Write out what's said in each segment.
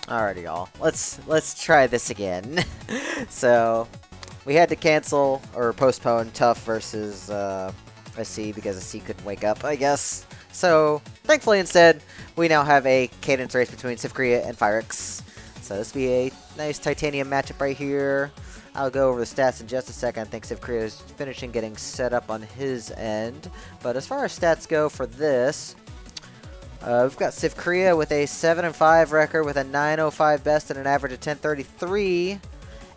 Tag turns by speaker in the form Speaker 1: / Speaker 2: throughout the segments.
Speaker 1: Alrighty, y'all. Let's try this again. So we had to cancel or postpone Tough versus SC because SC couldn't wake up, I guess. So thankfully, instead, we now have a cadence race between sivcria and Vryx. So this will be a nice titanium matchup right here. I'll go over the stats in just a second. I think sivcria is finishing getting set up on his end. But as far as stats go for this, we've got sivcria with a 7-5 record with a 905 best and an average of 1033.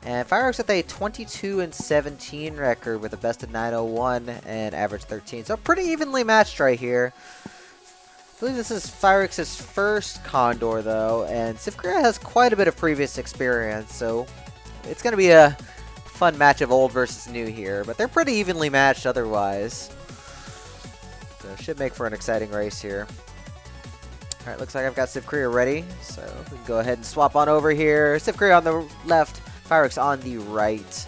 Speaker 1: And Vryx with a 22-17 record with a best of 901 and average 13. So pretty evenly matched right here. I believe this is Vryx's first CoNDOR though, and sivcria has quite a bit of previous experience, so it's going to be a fun match of old versus new here, but they're pretty evenly matched otherwise. So it should make for an exciting race here. Alright, looks like I've got sivcria ready, so we can go ahead and swap on over here. Sivcria on the left, Vryx on the right.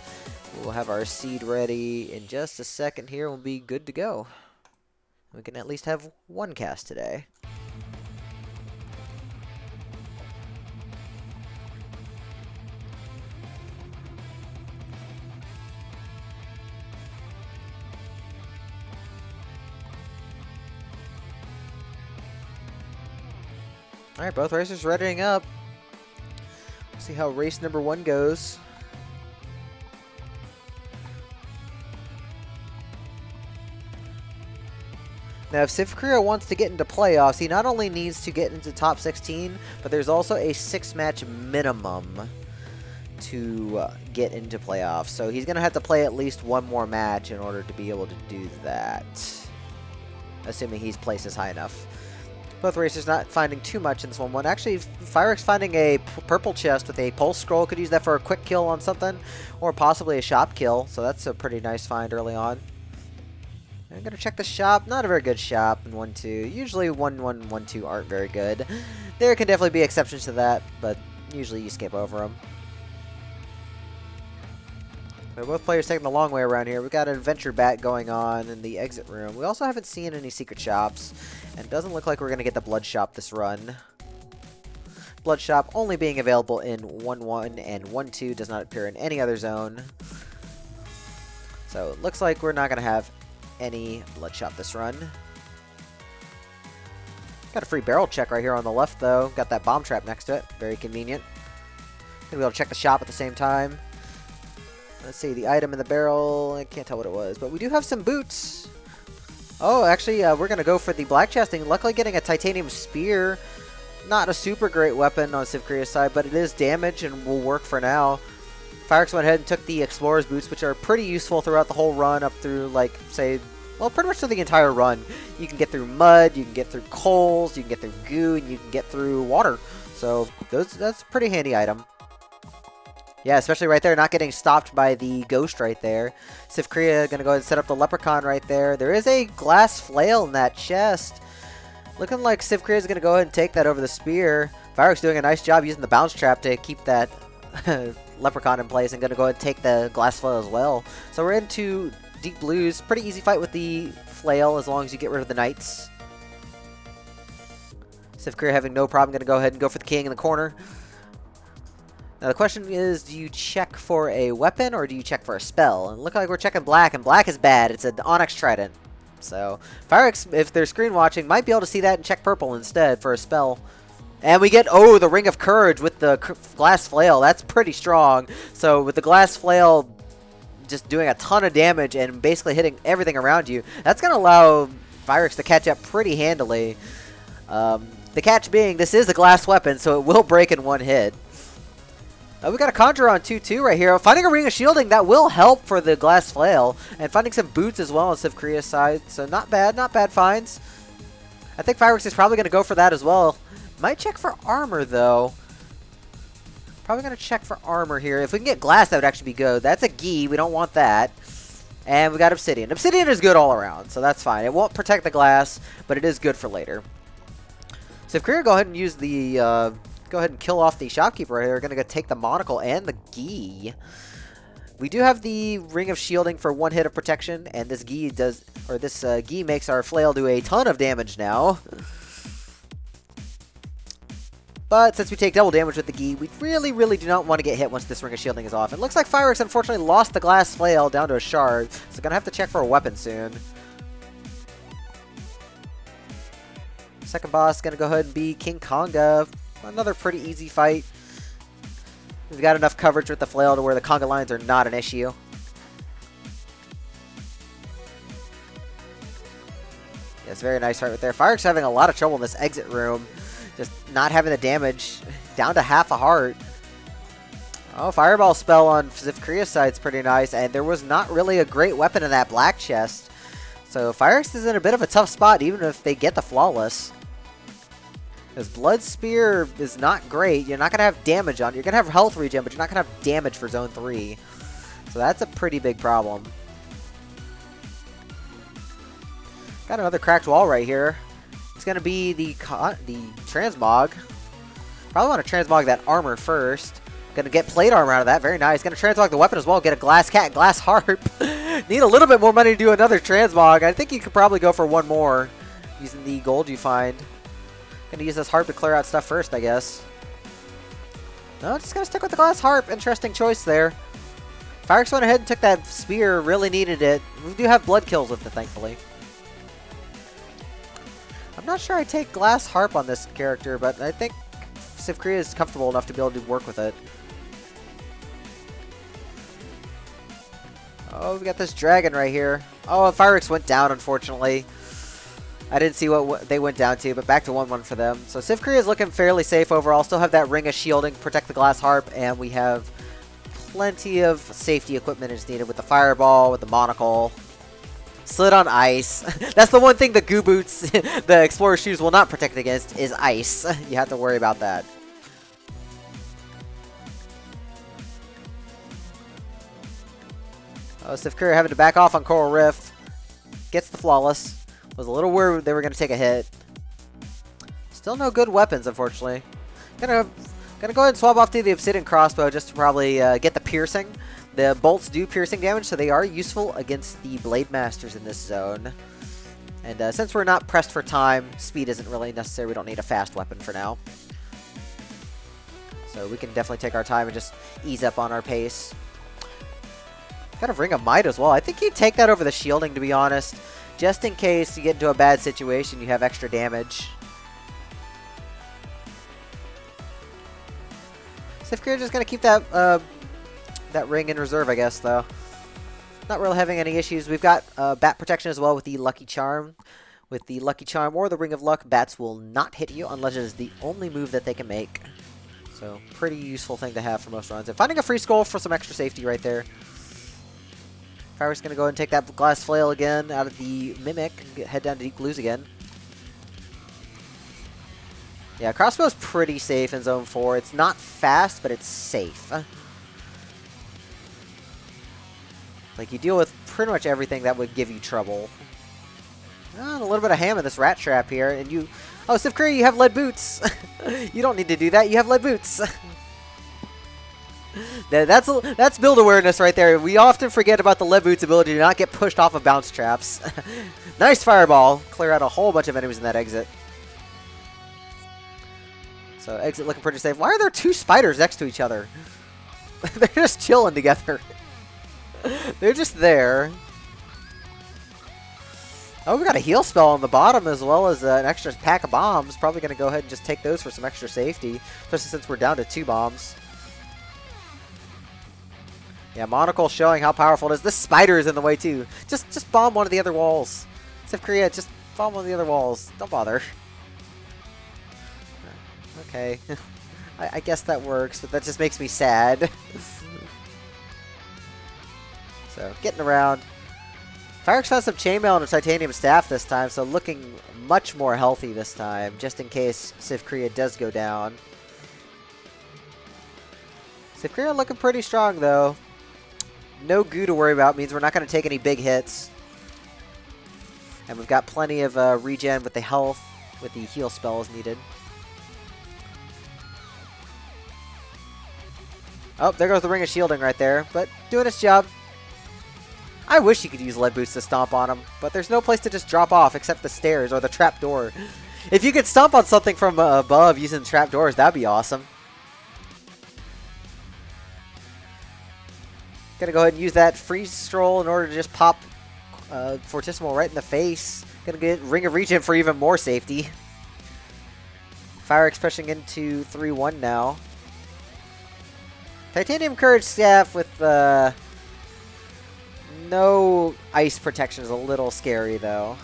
Speaker 1: We'll have our seed ready in just a second here. We'll be good to go. We can at least have one cast today. Alright, both racers readying up. Let's see how race number 1 goes. Now, if sivcria wants to get into playoffs, he not only needs to get into top 16, but there's also a 6-match minimum to get into playoffs. So he's going to have to play at least one more match in order to be able to do that, assuming he's places high enough. Both racers not finding too much in this one. Actually, Vryx finding a purple chest with a pulse scroll. Could use that for a quick kill on something, or possibly a shop kill. So that's a pretty nice find early on. I'm going to check the shop. Not a very good shop in 1-2. Usually 1-1, 1-2 aren't very good. There can definitely be exceptions to that, but usually you skip over them. So both players taking the long way around here. We've got an adventure bat going on in the exit room. We also haven't seen any secret shops, and it doesn't look like we're going to get the blood shop this run. Blood shop only being available in 1-1 and 1-2, does not appear in any other zone. So it looks like we're not going to have any blood shop this run. Got a free barrel check right here on the left though. Got that bomb trap next to it. Very convenient. Gonna be able to check the shop at the same time. Let's see, the item in the barrel, I can't tell what it was, but we do have some boots. Oh, actually, we're gonna go for the black chesting. Luckily getting a titanium spear. Not a super great weapon on sivcria's side, but it is damage and will work for now. Vryx went ahead and took the Explorer's Boots, which are pretty useful throughout the whole run up through, like, say, well, pretty much through the entire run. You can get through mud, you can get through coals, you can get through goo, and you can get through water. So that's a pretty handy item. Yeah, especially right there, not getting stopped by the ghost right there. sivcria going to go ahead and set up the leprechaun right there. There is a glass flail in that chest. Looking like sivcria is going to go ahead and take that over the spear. Vryx doing a nice job using the bounce trap to keep that leprechaun in place, and going to go ahead and take the glass flail as well. So we're into deep blues. Pretty easy fight with the flail as long as you get rid of the knights. sivcria having no problem going to go ahead and go for the king in the corner. Now the question is, do you check for a weapon or do you check for a spell? And look like we're checking black, and black is bad. It's an Onyx Trident. So Vryx, if they're screen watching, might be able to see that and check purple instead for a spell. And we get, oh, the Ring of Courage with the glass flail. That's pretty strong. So with the glass flail just doing a ton of damage and basically hitting everything around you, that's going to allow Vryx to catch up pretty handily. The catch being, this is a glass weapon, so it will break in one hit. We got a Conjure on 2-2 right here. Finding a Ring of Shielding, that will help for the glass flail. And finding some boots as well on sivcria's side. So not bad finds. I think Vryx is probably going to go for that as well. Might check for armor, though. Probably going to check for armor here. If we can get glass, that would actually be good. That's a Gi. We don't want that. And we got obsidian. Obsidian is good all around, so that's fine. It won't protect the glass, but it is good for later. sivcria, go ahead and use the... go ahead and kill off the shopkeeper right here. We're going to go take the monocle and the Gi. We do have the Ring of Shielding for one hit of protection, and this Gi does, or this Gi makes our flail do a ton of damage now. But since we take double damage with the Gi, we really do not want to get hit once this Ring of Shielding is off. It looks like Vryx unfortunately lost the glass flail down to a shard, so gonna have to check for a weapon soon. Second boss gonna go ahead and be King Konga. Another pretty easy fight. We've got enough coverage with the flail to where the Konga lines are not an issue. Yes, very nice fight right there. Vryx having a lot of trouble in this exit room. Just not having the damage. Down to half a heart. Oh, Fireball spell on sivcria's side is pretty nice. And there was not really a great weapon in that black chest. So Vryx is in a bit of a tough spot even if they get the flawless. This Blood Spear is not great. You're not going to have damage on it. You're going to have health regen, but you're not going to have damage for Zone 3. So that's a pretty big problem. Got another cracked wall right here. It's going to be the transmog. Probably want to transmog that armor first. Going to get plate armor out of that. Very nice. Going to transmog the weapon as well. Get a glass cat, glass harp. Need a little bit more money to do another transmog. I think you could probably go for one more using the gold you find. Going to use this harp to clear out stuff first, I guess. No, just going to stick with the glass harp. Interesting choice there. Vryx went ahead and took that spear. Really needed it. We do have blood kills with it, thankfully. I'm not sure I take glass harp on this character, but I think sivcria is comfortable enough to be able to work with it. Oh, we got this dragon right here. Oh, Vryx went down, unfortunately. I didn't see what they went down to, but back to 1-1 for them. So sivcria is looking fairly safe overall. Still have that ring of shielding, protect the glass harp, and we have plenty of safety equipment is needed with the fireball, with the monocle. Slid on ice. That's the one thing the goo boots, the explorer shoes will not protect against is ice. You have to worry about that. Oh, sivcria having to back off on Coral Rift. Gets the flawless. Was a little worried they were going to take a hit. Still no good weapons, unfortunately. Gonna go ahead and swap off to the Obsidian Crossbow just to probably get the piercing. The bolts do piercing damage, so they are useful against the Blade Masters in this zone. And since we're not pressed for time, speed isn't really necessary. We don't need a fast weapon for now. So we can definitely take our time and just ease up on our pace. Got a Ring of Might as well. I think you'd take that over the shielding, to be honest. Just in case you get into a bad situation, you have extra damage. Sivcria just going to keep that that ring in reserve, I guess, though. Not really having any issues. We've got bat protection as well with the Lucky Charm. With the Lucky Charm or the Ring of Luck, bats will not hit you unless it is the only move that they can make. So, pretty useful thing to have for most runs. And finding a free skull for some extra safety right there. Vryx going to go ahead and take that glass flail again out of the Mimic and head down to Deep Blues again. Yeah, crossbow's pretty safe in Zone 4. It's not fast, but it's safe. Like, you deal with pretty much everything that would give you trouble. Oh, a little bit of ham in this rat trap here, and you... Oh, sivcria, you have lead boots! You don't need to do that, you have lead boots! That's build awareness right there. We often forget about the lead boots' ability to not get pushed off of bounce traps. Nice fireball. Clear out a whole bunch of enemies in that exit. So exit looking pretty safe. Why are there two spiders next to each other? They're just chilling together. They're just there. Oh, we got a heal spell on the bottom as well as an extra pack of bombs. Probably going to go ahead and just take those for some extra safety, especially since we're down to 2 bombs. Yeah, Monocle showing how powerful it is. This spider is in the way too. Just bomb one of the other walls. sivcria, just bomb one of the other walls. Don't bother. Okay. I guess that works, but that just makes me sad. So, getting around. Vryx found some chainmail and a titanium staff this time, so looking much more healthy this time, just in case sivcria does go down. Sivcria looking pretty strong, though. No goo to worry about, means we're not going to take any big hits. And we've got plenty of regen with the health, with the heal spells needed. Oh, there goes the Ring of Shielding right there, but doing its job. I wish you could use lead boots to stomp on him, but there's no place to just drop off except the stairs or the trap door. If you could stomp on something from above using trapdoors, that'd be awesome. Gonna go ahead and use that freeze stroll in order to just pop Fortissimo right in the face. Gonna get Ring of Regen for even more safety. Vryx pushing into 3-1 now. Titanium Courage Staff with no ice protection is a little scary though.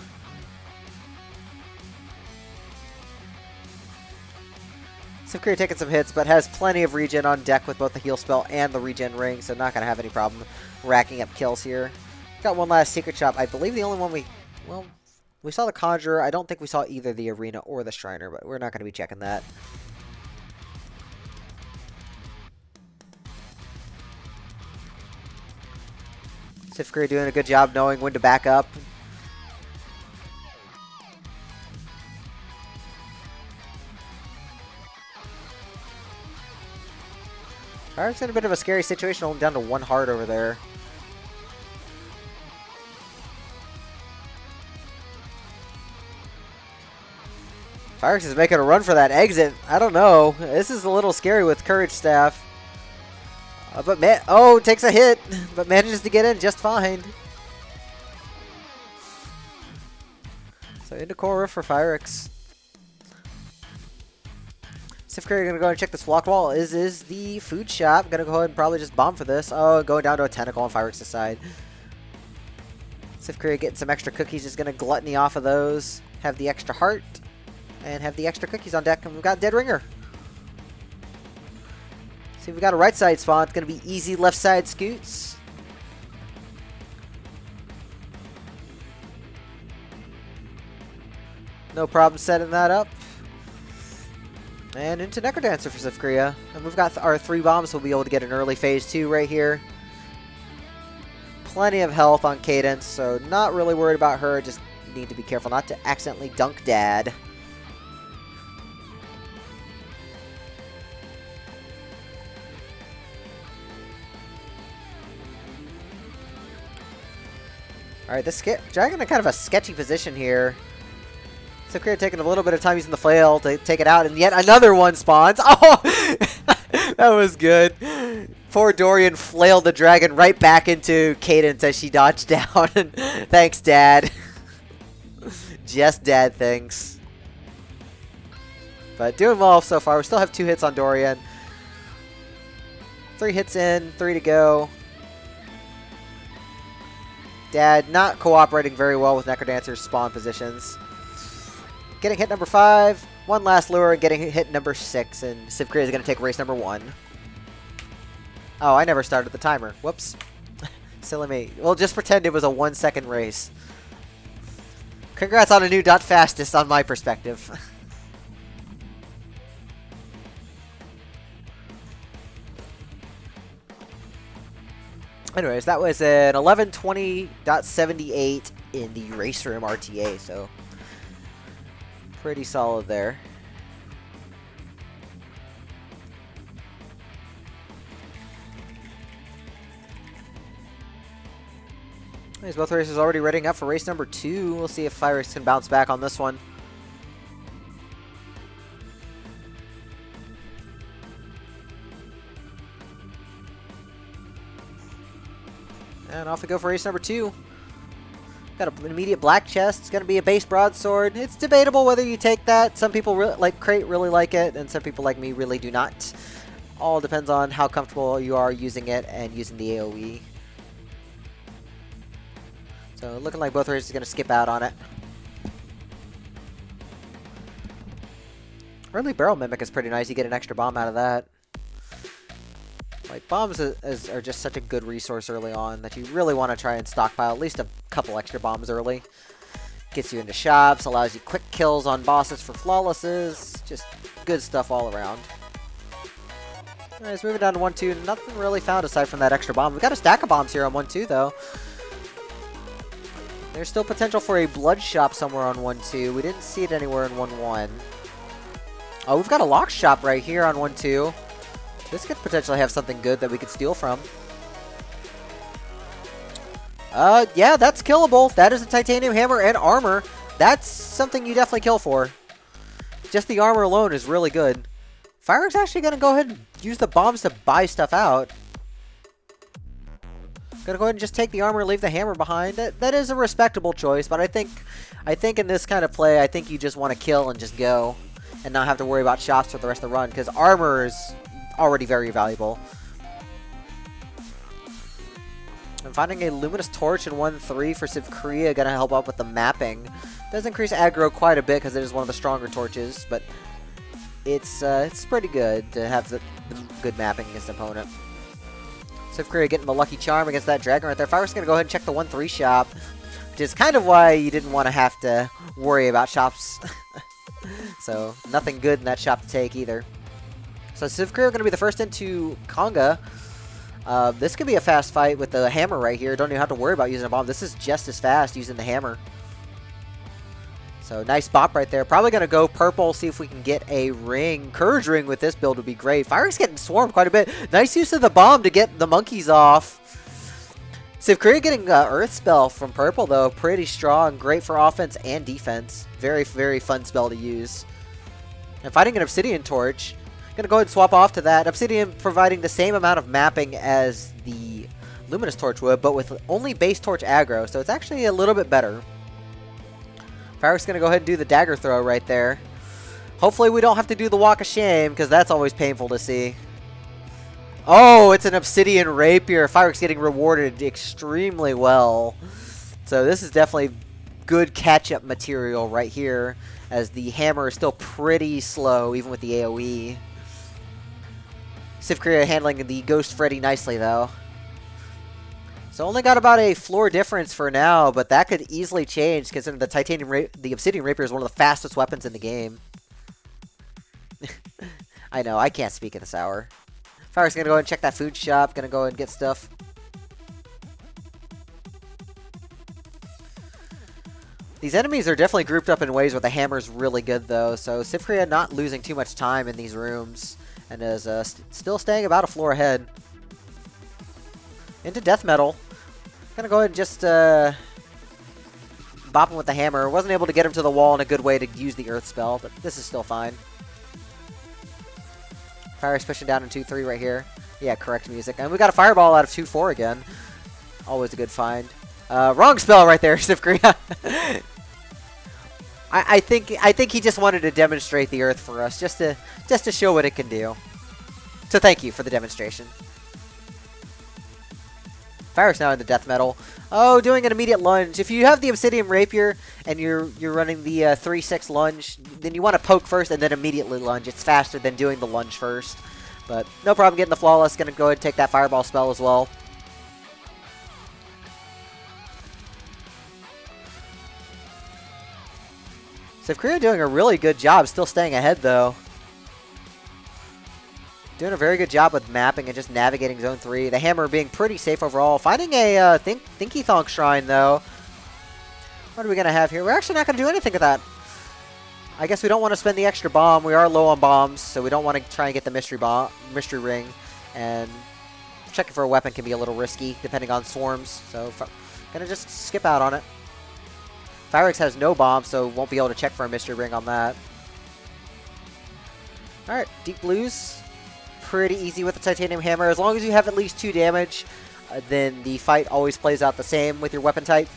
Speaker 1: sivcria taking some hits, but has plenty of regen on deck with both the heal spell and the regen ring, so not going to have any problem racking up kills here. Got one last secret shop. I believe the only one we saw the Conjurer. I don't think we saw either the Arena or the Shriner, but we're not going to be checking that. sivcria doing a good job knowing when to back up. Vryx in a bit of a scary situation, only down to 1 heart over there. Vryx is making a run for that exit. I don't know. This is a little scary with Courage Staff. Oh, takes a hit, but manages to get in just fine. So into Core Roof for Vryx. sivcria gonna go and check this block wall. Is the food shop. Gonna go ahead and probably just bomb for this. Oh, going down to a tentacle on Vryx's side. sivcria getting some extra cookies. Just gonna gluttony off of those. Have the extra heart. And have the extra cookies on deck. And we've got Dead Ringer. See, we got a right side spawn. It's gonna be easy left side scoots. No problem setting that up. And into Necrodancer for sivcria. And we've got our 3 bombs, so we'll be able to get an early phase 2 right here. Plenty of health on Cadence, so not really worried about her. Just need to be careful not to accidentally dunk Dad. Alright, this Dragon in kind of a sketchy position here. sivcria taking a little bit of time using the flail to take it out, and yet another one spawns. Oh, that was good. Poor Dorian flailed the dragon right back into Cadence as she dodged down. Thanks, Dad. Just Dad, thanks. But doing well so far. We still have 2 hits on Dorian. 3 hits in, 3 to go. Dad not cooperating very well with Necrodancer's spawn positions. Getting hit number 5, 1 last lure, and getting hit number 6, and sivcria is going to take race number 1. Oh, I never started the timer. Whoops. Silly me. Well, just pretend it was a 1-second race. Congrats on a new .fastest on my perspective. Anyways, that was an 11:20.78 in the Race Room RTA, so pretty solid there. Anyways, both races already readying up for race number 2. We'll see if Vryx can bounce back on this one. And off we go for race number 2. Got an immediate black chest. It's going to be a base broadsword. It's debatable whether you take that. Some people like Crate really like it, and some people like me really do not. All depends on how comfortable you are using it and using the AoE. So looking like both races are going to skip out on it. Early Barrel Mimic is pretty nice. You get an extra bomb out of that. Like, bombs are just such a good resource early on that you really want to try and stockpile at least a couple extra bombs early. Gets you into shops, allows you quick kills on bosses for flawlesses. Just good stuff all around. Alright, moving down to 1-2. Nothing really found aside from that extra bomb. We've got a stack of bombs here on 1-2, though. There's still potential for a blood shop somewhere on 1-2. We didn't see it anywhere in 1-1. Oh, we've got a lock shop right here on 1-2. This could potentially have something good that we could steal from. Yeah, that's killable. That is a titanium hammer and armor. That's something you definitely kill for. Just the armor alone is really good. Vryx actually going to go ahead and use the bombs to buy stuff out. Going to go ahead and just take the armor and leave the hammer behind. That is a respectable choice, but I think in this kind of play, I think you just want to kill and just go. And not have to worry about shots for the rest of the run, because armor is already very valuable. I'm finding a Luminous Torch in 1-3 for sivcria, gonna help out with the mapping. Does increase aggro quite a bit because it is one of the stronger torches, but it's pretty good to have the good mapping against an opponent. sivcria getting the lucky charm against that dragon right there. Vryx gonna go ahead and check the 1-3 shop, which is kind of why you didn't want to have to worry about shops. So, nothing good in that shop to take either. So, sivcria are going to be the first into Conga. This could be a fast fight with the hammer right here. Don't even have to worry about using a bomb. This is just as fast using the hammer. So, nice bop right there. Probably going to go purple, see if we can get a ring. Courage ring with this build would be great. Vryx getting swarmed quite a bit. Nice use of the bomb to get the monkeys off. sivcria getting Earth Spell from purple, though. Pretty strong. Great for offense and defense. Very, very fun spell to use. And fighting an Obsidian Torch. Gonna go ahead and swap off to that. Obsidian providing the same amount of mapping as the Luminous Torch would, but with only base Torch aggro, so it's actually a little bit better. Vryx gonna go ahead and do the dagger throw right there. Hopefully we don't have to do the Walk of Shame, because that's always painful to see. Oh, it's an Obsidian Rapier. Vryx getting rewarded extremely well. So this is definitely good catch-up material right here, as the hammer is still pretty slow, even with the AoE. sivcria handling the Ghost Freddy nicely, though. So only got about a floor difference for now, but that could easily change, considering the Obsidian Rapier is one of the fastest weapons in the game. I know, I can't speak at this hour. Vryx gonna go ahead and check that food shop, gonna go ahead and get stuff. These enemies are definitely grouped up in ways where the hammer's really good, though, so sivcria not losing too much time in these rooms, and is still staying about a floor ahead. Into death metal. Gonna go ahead and just bop him with the hammer. Wasn't able to get him to the wall in a good way to use the earth spell, but this is still fine. Vryx pushing down in 2-3 right here. Yeah, correct music. And we got a fireball out of 2-4 again. Always a good find. Wrong spell right there, sivcria. I think he just wanted to demonstrate the earth for us, just to show what it can do. So thank you for the demonstration. Vryx now in the death metal. Oh, doing an immediate lunge. If you have the Obsidian Rapier and you're running the 3-6 lunge, then you want to poke first and then immediately lunge. It's faster than doing the lunge first. But no problem getting the flawless. Gonna go ahead and take that fireball spell as well. sivcria doing a really good job, still staying ahead though. Doing a very good job with mapping and just navigating Zone 3. The hammer being pretty safe overall. Finding a Thinky Thonk Shrine though. What are we going to have here? We're actually not going to do anything with that. I guess we don't want to spend the extra bomb. We are low on bombs, so we don't want to try and get the mystery ring. And checking for a weapon can be a little risky depending on swarms. So going to just skip out on it. Vryx has no bomb, so won't be able to check for a mystery ring on that. Alright, deep blues. Pretty easy with the titanium hammer. As long as you have at least 2 damage, then the fight always plays out the same with your weapon type.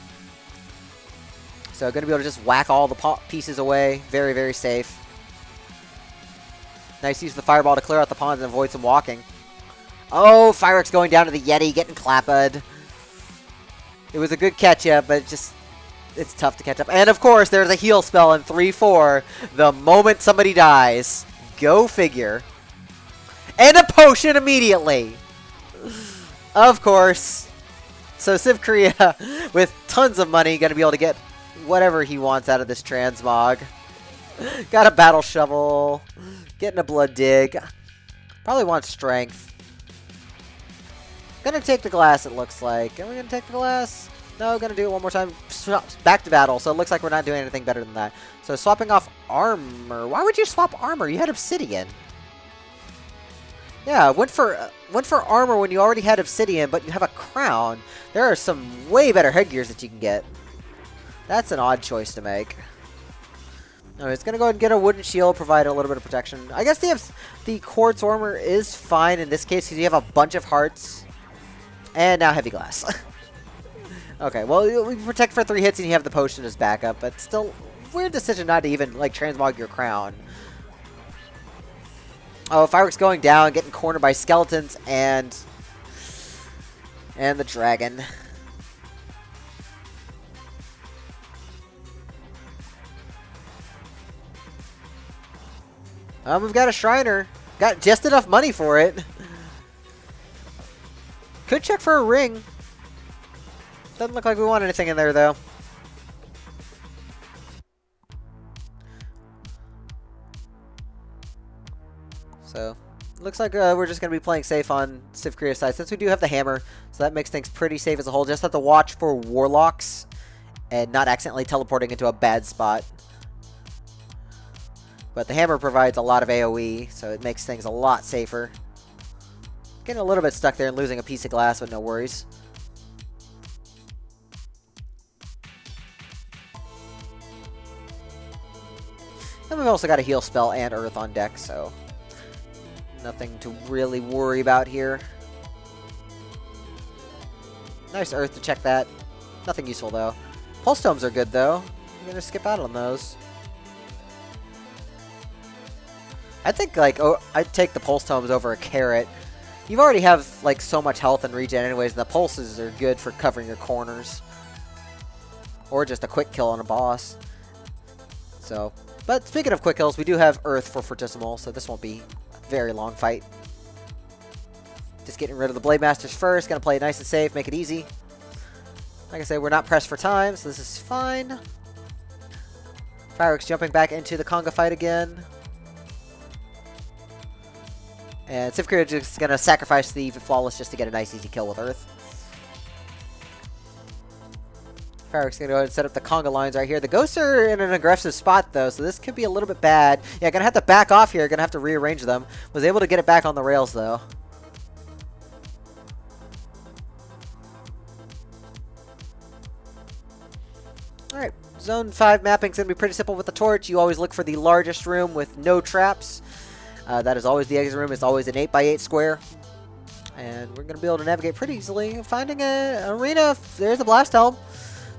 Speaker 1: So going to be able to just whack all the pieces away. Very, very safe. Nice use of the fireball to clear out the pawns and avoid some walking. Oh, Vryx going down to the Yeti, getting clapped. It was a good catch-up, but it's tough to catch up. And of course, there's a heal spell in 3-4 the moment somebody dies. Go figure. And a potion immediately. Of course. So sivcria, with tons of money, going to be able to get whatever he wants out of this transmog. Got a battle shovel. Getting a blood dig. Probably wants strength. Gonna take the glass, it looks like. Are we gonna take the glass? No, gonna do it one more time. Back to battle. So it looks like we're not doing anything better than that. So swapping off armor. Why would you swap armor? You had obsidian. Yeah, went for armor when you already had obsidian, but you have a crown. There are some way better headgears that you can get. That's an odd choice to make. Alright, it's gonna go ahead and get a wooden shield, provide a little bit of protection. I guess the quartz armor is fine in this case because you have a bunch of hearts. And now heavy glass. Okay, well, we protect for 3 hits and you have the potion as backup, but still, weird decision not to even, like, transmog your crown. Oh, Vryx going down, getting cornered by skeletons and the dragon. We've got a Shriner. Got just enough money for it. Could check for a ring. Doesn't look like we want anything in there, though. So, looks like we're just going to be playing safe on sivcria's side, since we do have the hammer. So that makes things pretty safe as a whole. Just have to watch for warlocks and not accidentally teleporting into a bad spot. But the hammer provides a lot of AoE, so it makes things a lot safer. Getting a little bit stuck there and losing a piece of glass, but no worries. And we've also got a heal spell and earth on deck, so nothing to really worry about here. Nice earth to check that. Nothing useful, though. Pulse tomes are good, though. I'm going to skip out on those. I think, like, I'd take the pulse tomes over a carrot. You already have, like, so much health and regen anyways, and the pulses are good for covering your corners. Or just a quick kill on a boss. So, but speaking of quick kills, we do have Earth for Fortissimo, so this won't be a very long fight. Just getting rid of the Blade Masters first, gonna play it nice and safe, make it easy. Like I said, we're not pressed for time, so this is fine. Vryx jumping back into the conga fight again. And sivcria just gonna sacrifice the Flawless just to get a nice easy kill with Earth. Vryx gonna go ahead and set up the conga lines right here. The ghosts are in an aggressive spot though, so this could be a little bit bad. Yeah, gonna have to back off here, gonna have to rearrange them. Was able to get it back on the rails though. Alright, Zone 5 mapping's gonna be pretty simple with the torch. You always look for the largest room with no traps. That is always the exit room. It's always an 8x8 square. And we're going to be able to navigate pretty easily. Finding an arena, there's a blast helm.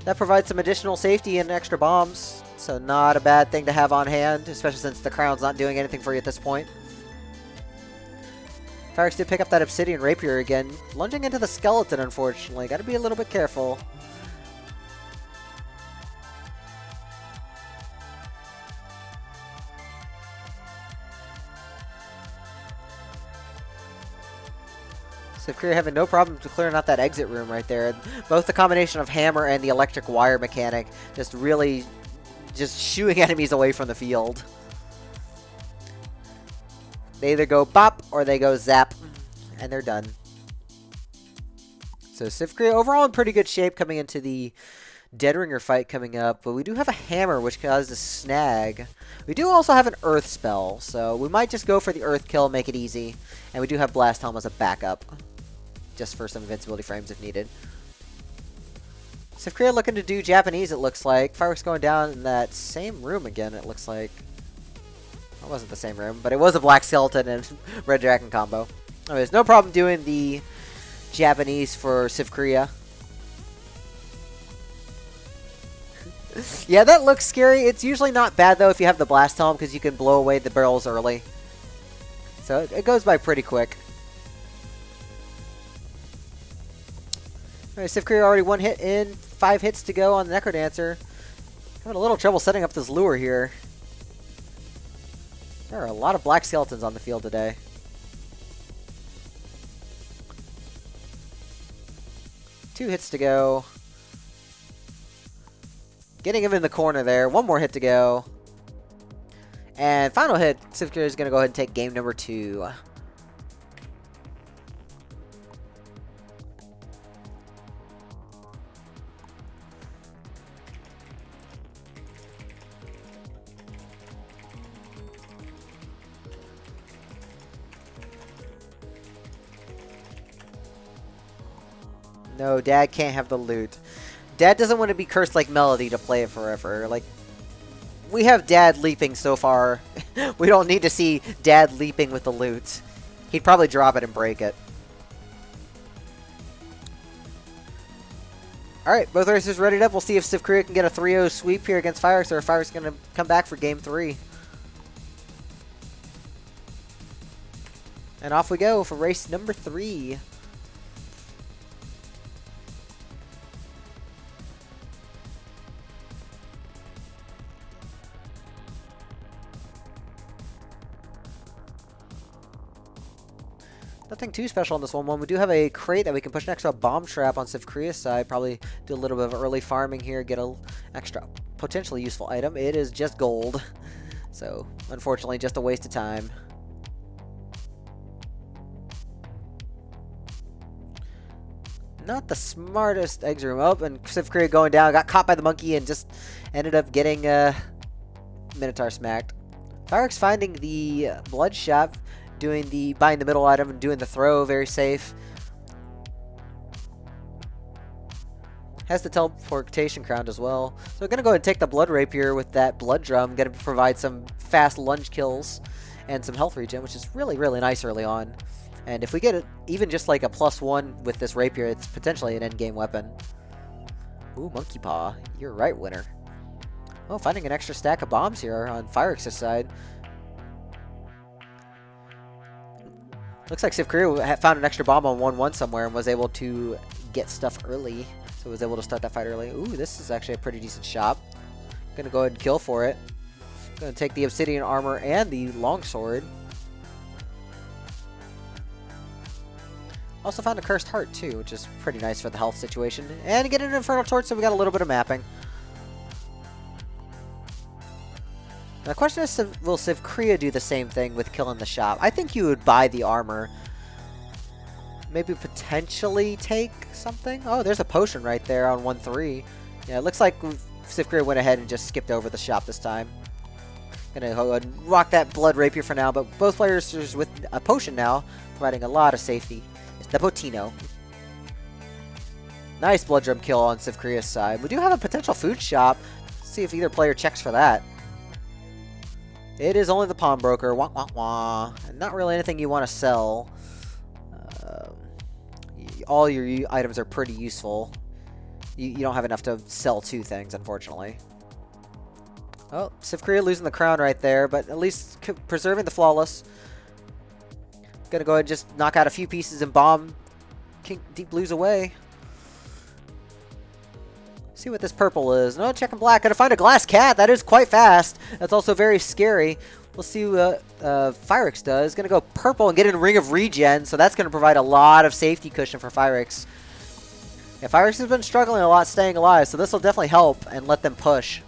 Speaker 1: That provides some additional safety and extra bombs. So not a bad thing to have on hand, especially since the crown's not doing anything for you at this point. Vryx did pick up that obsidian rapier again. Lunging into the skeleton, unfortunately. Got to be a little bit careful. sivcria having no problem to clearing out that exit room right there. Both the combination of hammer and the electric wire mechanic just really just shooing enemies away from the field. They either go bop or they go zap, and they're done. So sivcria overall in pretty good shape coming into the Deadringer fight coming up, but we do have a hammer which causes a snag. We do also have an earth spell, so we might just go for the earth kill, make it easy. And we do have Blast Helm as a backup, just for some invincibility frames if needed. sivcria looking to do Japanese, it looks like. Vryx going down in that same room again, it looks like. It wasn't the same room, but it was a Black Skeleton and Red Dragon combo. Anyways, no problem doing the Japanese for sivcria. Yeah, that looks scary. It's usually not bad, though, if you have the Blast Helm, because you can blow away the barrels early. So it goes by pretty quick. Alright, sivcria already 1 hit in. 5 hits to go on the Necrodancer. Having a little trouble setting up this lure here. There are a lot of black skeletons on the field today. Two hits to go. Getting him in the corner there. 1 more hit to go. And final hit, sivcria is going to go ahead and take game number 2. No, Dad can't have the loot. Dad doesn't want to be cursed like Melody to play it forever. Like, we have Dad leaping so far. We don't need to see Dad leaping with the loot. He'd probably drop it and break it. Alright, both racers readied up. We'll see if sivcria can get a 3-0 sweep here against Vryx, or if Vryx is going to come back for game 3. And off we go for race number 3. Nothing too special on this one. We do have a crate that we can push next to a bomb trap on sivcria's side. Probably do a little bit of early farming here, get an extra potentially useful item. It is just gold. So, unfortunately, just a waste of time. Not the smartest eggs room up, and sivcria going down, got caught by the monkey and just ended up getting Minotaur smacked. Vryx finding the bloodshot, doing the buying the middle item and doing the throw, very safe. Has the teleportation crown as well. So we're gonna go ahead and take the blood rapier with that blood drum, gonna provide some fast lunge kills and some health regen, which is really, really nice early on. And if we get it, even just like a +1 with this rapier, it's potentially an endgame weapon. Ooh, Monkey Paw. You're right, winner. Oh, finding an extra stack of bombs here on Vryx's side. Looks like sivcria found an extra bomb on 1-1 somewhere and was able to get stuff early. So was able to start that fight early. Ooh, this is actually a pretty decent shop. Gonna go ahead and kill for it. Gonna take the obsidian armor and the longsword. Also found a cursed heart too, which is pretty nice for the health situation. And get an infernal torch, so we got a little bit of mapping. Now the question is, will sivcria do the same thing with killing the shop? I think you would buy the armor. Maybe potentially take something? Oh, there's a potion right there on 1-3. Yeah, it looks like sivcria went ahead and just skipped over the shop this time. Gonna go ahead and rock that blood rapier for now, but both players are with a potion now, providing a lot of safety. It's the Botino. Nice blood drum kill on sivcria's side. We do have a potential food shop. Let's see if either player checks for that. It is only the pawnbroker. Wah, wah, wah. And not really anything you want to sell. All your items are pretty useful. You don't have enough to sell 2 things, unfortunately. Oh, sivcria losing the crown right there, but at least preserving the flawless. Gonna go ahead and just knock out a few pieces and bomb King Deep Blues away. See what this purple is. No, checking black. Gotta find a glass cat. That is quite fast. That's also very scary. We'll see what Vryx does. Gonna go purple and get in Ring of Regen, so that's gonna provide a lot of safety cushion for Vryx. Yeah, Vryx has been struggling a lot staying alive, so this will definitely help and let them push.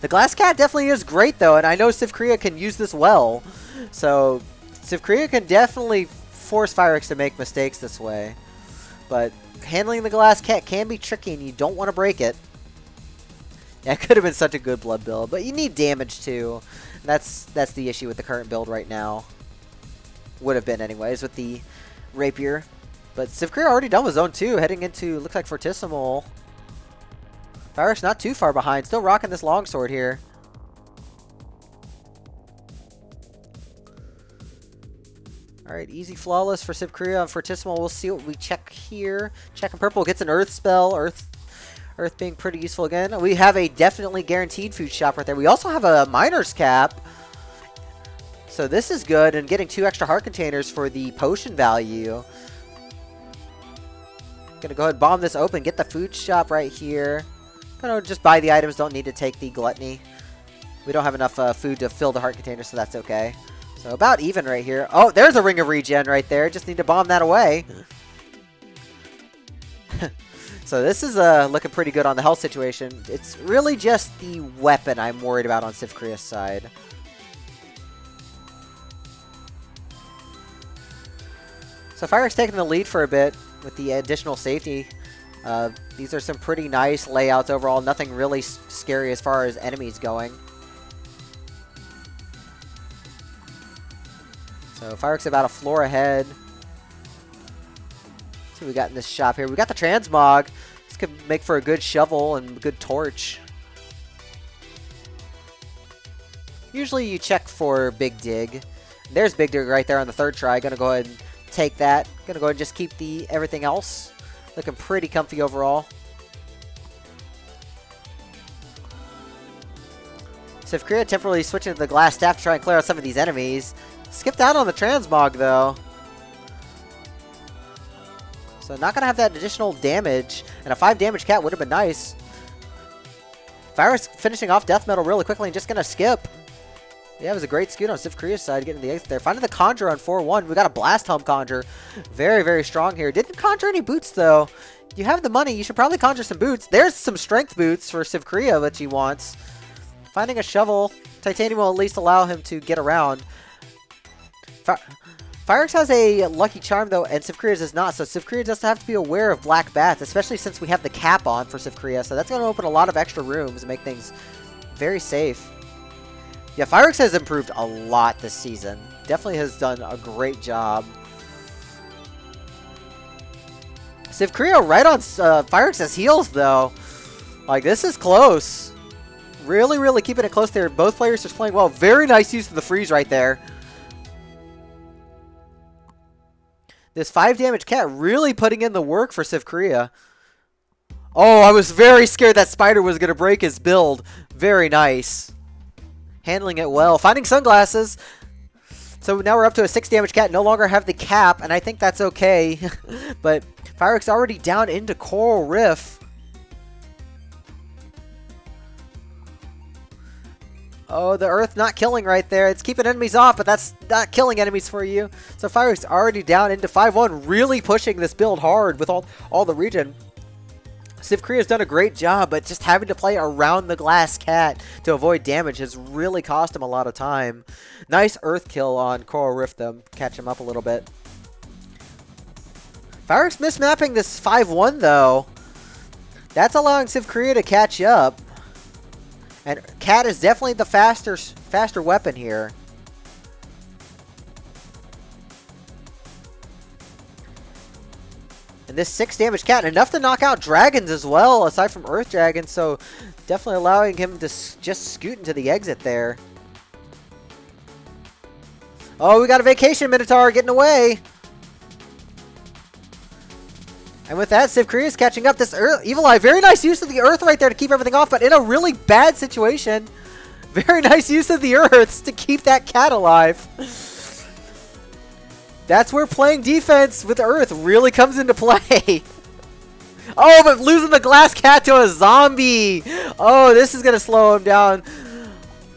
Speaker 1: The glass cat definitely is great though, and I know sivcria can use this well. So sivcria can definitely force Vryx to make mistakes this way. But handling the glass cat can be tricky and you don't want to break it. Yeah, it could have been such a good blood build, but you need damage too. That's the issue with the current build right now. Would have been anyways with the rapier. But sivcria already done with zone 2, heading into, looks like Fortissimo. Vryx not too far behind, still rocking this longsword here. Alright, easy flawless for sivcria on Fortissimo. We'll see what we check here. Checking purple, gets an earth spell. Earth being pretty useful again. We have a definitely guaranteed food shop right there. We also have a miner's cap. So this is good. And getting 2 extra heart containers for the potion value. Gonna go ahead and bomb this open. Get the food shop right here. Gonna just buy the items. Don't need to take the gluttony. We don't have enough food to fill the heart container, so that's okay. So about even right here. Oh, there's a Ring of Regen right there. Just need to bomb that away. So this is looking pretty good on the health situation. It's really just the weapon I'm worried about on sivcria's side. So Vryx taking the lead for a bit with the additional safety. These are some pretty nice layouts overall. Nothing really scary as far as enemies going. So Vryx about a floor ahead. Let's see what we got in this shop here. We got the transmog. This could make for a good shovel and good torch. Usually you check for Big Dig. There's Big Dig right there on the third try. Gonna go ahead and take that. Gonna go ahead and just keep the everything else. Looking pretty comfy overall. sivcria temporarily switching to the glass staff to try and clear out some of these enemies. Skipped out on the transmog though. So not gonna have that additional damage. And a 5 damage cat would have been nice. Vryx finishing off death metal really quickly and just gonna skip. Yeah, it was a great scoot on sivcria's side, getting the exit there. Finding the Conjure on 4-1. We got a Blast Helm Conjure. Very, very strong here. Didn't conjure any boots, though. You have the money. You should probably conjure some boots. There's some strength boots for sivcria that he wants. Finding a shovel. Titanium will at least allow him to get around. Vryx has a Lucky Charm, though, and sivcria does not. So sivcria does have to be aware of black bats, especially since we have the cap on for sivcria. So that's going to open a lot of extra rooms and make things very safe. Yeah, Vryx has improved a lot this season. Definitely has done a great job. sivcria right on Vryx's heels, though. Like, this is close. Really, really keeping it close there. Both players just playing well. Very nice use of the freeze right there. This 5 damage cat really putting in the work for sivcria. Oh, I was very scared that spider was going to break his build. Very nice. Handling it well. Finding sunglasses. So now we're up to a 6 damage cat. No longer have the cap, and I think that's okay. But Vryx already down into Coral Riff. Oh, the earth not killing right there. It's keeping enemies off, but that's not killing enemies for you. So Vryx already down into 5-1, really pushing this build hard with all the regen. sivcria has done a great job, but just having to play around the glass cat to avoid damage has really cost him a lot of time. Nice earth kill on Coral Rift, though. Catch him up a little bit. Vryx mismapping this 5-1, though. That's allowing sivcria to catch up. And cat is definitely the faster weapon here. And this 6 damage cat, enough to knock out dragons as well, aside from earth dragons. So definitely allowing him to just scoot into the exit there. Oh, we got a vacation Minotaur getting away. And with that, sivcria is catching up. This Evil Eye, very nice use of the earth right there to keep everything off, but in a really bad situation. Very nice use of the earths to keep that cat alive. That's where playing defense with earth really comes into play. Oh, but losing the glass cat to a zombie. Oh, this is going to slow him down.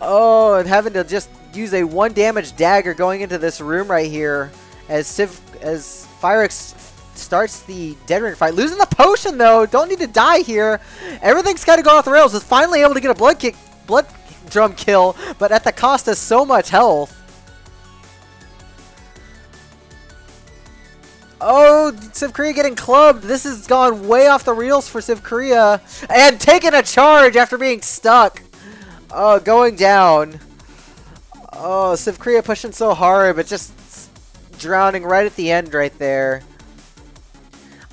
Speaker 1: Oh, and having to just use a 1 damage dagger going into this room right here as Vryx starts the Dead Ring fight. Losing the potion, though. Don't need to die here. Everything's kind of going off the rails. Is finally able to get a blood drum kill, but at the cost of so much health. Oh, sivcria getting clubbed. This has gone way off the reels for sivcria. And taking a charge after being stuck. Oh, going down. Oh, sivcria pushing so hard, but just drowning right at the end right there.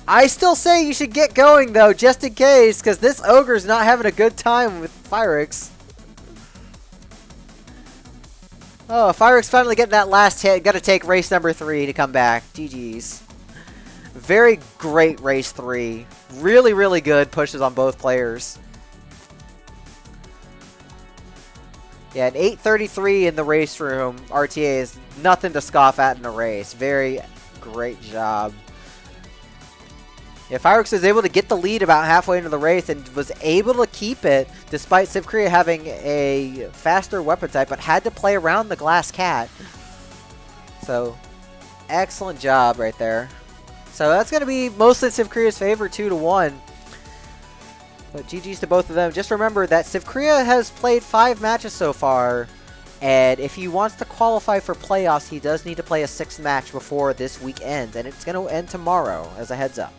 Speaker 1: I still say you should get going, though, just in case, because this ogre's not having a good time with Vryx. Oh, Vryx finally getting that last hit. Got to take race number 3 to come back. GG's. Very great race 3. Really, really good pushes on both players. Yeah, an 8:33 in the race room. RTA is nothing to scoff at in a race. Very great job. Yeah, Vryx was able to get the lead about halfway into the race and was able to keep it despite sivcria having a faster weapon type, but had to play around the glass cat. So, excellent job right there. So that's going to be mostly sivcria's favor, 2-1. But GG's to both of them. Just remember that sivcria has played 5 matches so far, and if he wants to qualify for playoffs, he does need to play a 6th match before this week ends, and it's going to end tomorrow, as a heads up.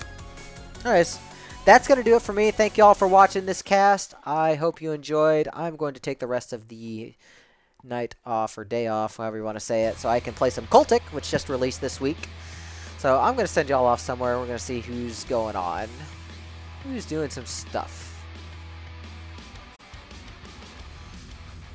Speaker 1: Anyways, that's going to do it for me. Thank you all for watching this cast. I hope you enjoyed. I'm going to take the rest of the night off, or day off, however you want to say it, so I can play some Cultic, which just released this week. So I'm going to send y'all off somewhere. We're going to see who's going on. Who's doing some stuff.